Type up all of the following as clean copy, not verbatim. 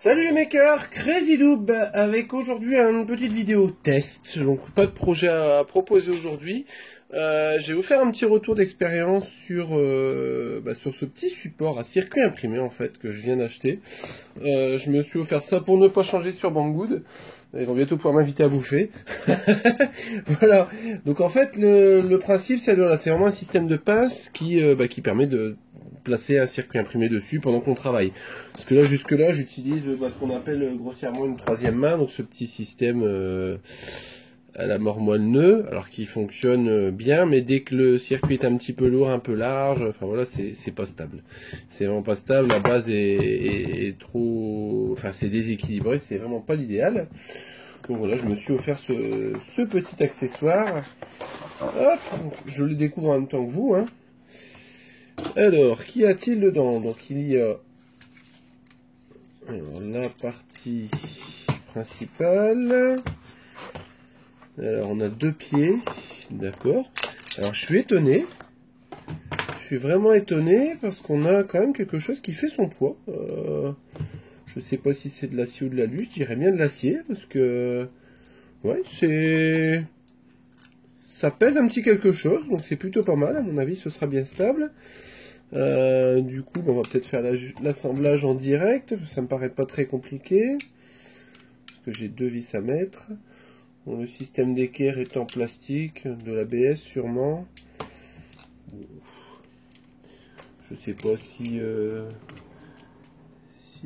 Salut les makers, CrazyDoob avec aujourd'hui une petite vidéo test, donc pas de projet à proposer aujourd'hui. Je vais vous faire un petit retour d'expérience sur ce petit support à circuit imprimé en fait que je viens d'acheter. Je me suis offert ça pour ne pas changer sur Banggood. Ils vont bientôt pouvoir m'inviter à bouffer. Voilà, donc en fait le principe c'est vraiment un système de pince qui permet de placer un circuit imprimé dessus pendant qu'on travaille. Parce que là, jusque là, j'utilise ce qu'on appelle grossièrement une troisième main, donc ce petit système à la mormoile-nœud, alors qui fonctionne bien, mais dès que le circuit est un petit peu lourd, un peu large, enfin voilà, c'est pas stable. C'est vraiment pas stable, la base est trop... Enfin, c'est déséquilibré, c'est vraiment pas l'idéal. Donc voilà, je me suis offert ce petit accessoire. Hop, je le découvre en même temps que vous, hein. Alors, qu'y a-t-il dedans? Donc il y a la partie principale. Alors on a deux pieds, d'accord. Alors je suis étonné. Je suis vraiment étonné parce qu'on a quand même quelque chose qui fait son poids. Je sais pas si c'est de l'acier ou de l'alu, je dirais bien de l'acier parce que ouais, ça pèse un petit quelque chose, donc c'est plutôt pas mal. À mon avis, ce sera bien stable. Du coup, on va peut-être faire l'assemblage en direct. Ça me paraît pas très compliqué. Parce que j'ai deux vis à mettre. Bon, le système d'équerre est en plastique, de l'ABS sûrement. Je sais pas si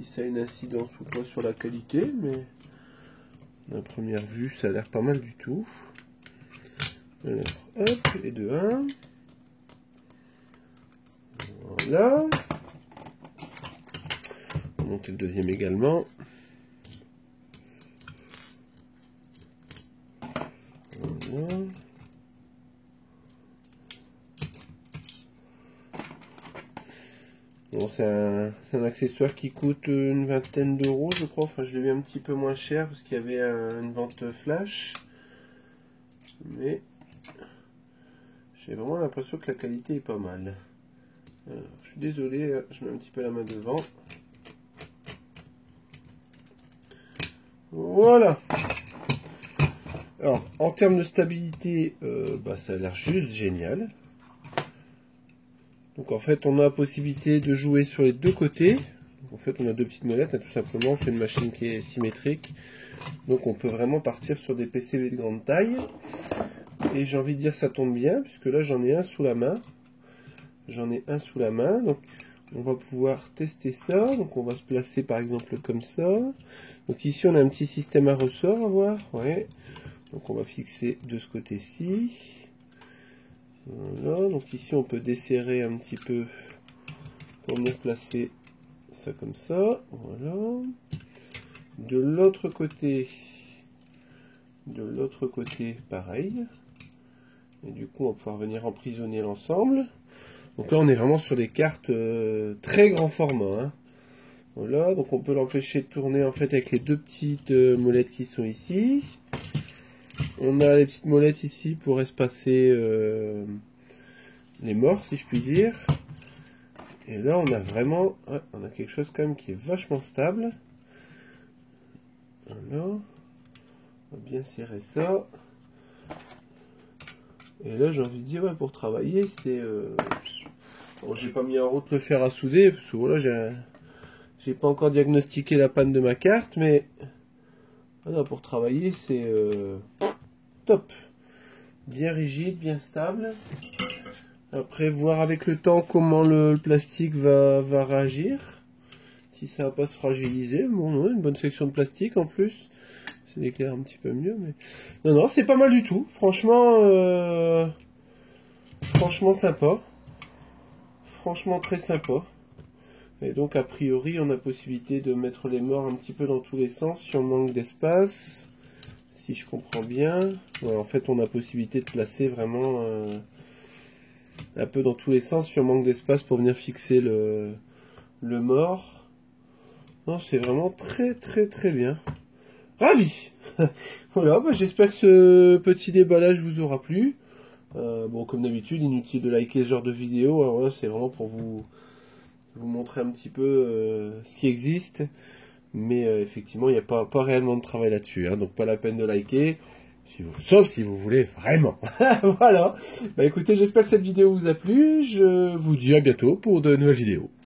ça a une incidence ou pas sur la qualité, mais à première vue, ça a l'air pas mal du tout. Alors, hop, et de 1. Voilà. On va monter le deuxième également. Voilà. Bon, c'est un accessoire qui coûte une vingtaine d'euros, je crois. Enfin, je l'ai vu un petit peu moins cher parce qu'il y avait une vente flash. Mais j'ai vraiment l'impression que la qualité est pas mal. Alors, je suis désolé, je mets un petit peu la main devant. Voilà. Alors, en termes de stabilité, ça a l'air juste génial. Donc en fait, on a la possibilité de jouer sur les deux côtés. Donc, en fait, on a deux petites molettes, hein, tout simplement. C'est une machine qui est symétrique. Donc on peut vraiment partir sur des PCB de grande taille. Et j'ai envie de dire ça tombe bien, puisque là j'en ai un sous la main. J'en ai un sous la main. Donc on va pouvoir tester ça. Donc on va se placer par exemple comme ça. Donc ici on a un petit système à ressort à voir. Ouais. Donc on va fixer de ce côté-ci. Voilà, donc ici on peut desserrer un petit peu pour venir placer ça comme ça. Voilà. De l'autre côté pareil. Et du coup on va pouvoir venir emprisonner l'ensemble. Donc là on est vraiment sur des cartes très grand format, hein. Voilà, donc on peut l'empêcher de tourner en fait avec les deux petites molettes qui sont ici. On a les petites molettes ici pour espacer les morts, si je puis dire. Et là, on a vraiment... Ouais, on a quelque chose quand même qui est vachement stable. Voilà. On va bien serrer ça. Et là, j'ai envie de dire, ouais, pour travailler, c'est... Bon, j'ai pas mis en route le fer à souder, parce que voilà, j'ai pas encore diagnostiqué la panne de ma carte, mais... Voilà, pour travailler, c'est... top. Bien rigide, bien stable. Après, voir avec le temps comment le plastique va réagir. Si ça va pas se fragiliser. Bon, non, une bonne section de plastique en plus. Ça éclaire un petit peu mieux. Mais non, non, c'est pas mal du tout. Franchement, franchement sympa. Franchement très sympa. Et donc, a priori, on a possibilité de mettre les morts un petit peu dans tous les sens si on manque d'espace. Si je comprends bien. Ouais, en fait, on a possibilité de placer vraiment... un peu dans tous les sens si on manque d'espace pour venir fixer le mort. Non, c'est vraiment très très très bien. Ravi. Voilà, j'espère que ce petit déballage vous aura plu. Bon, comme d'habitude, inutile de liker ce genre de vidéo. Alors là, c'est vraiment pour vous montrer un petit peu ce qui existe. mais effectivement, il n'y a pas réellement de travail là-dessus, hein, donc pas la peine de liker, sauf si vous voulez vraiment. Voilà. Bah écoutez, j'espère que cette vidéo vous a plu. Je vous dis à bientôt pour de nouvelles vidéos.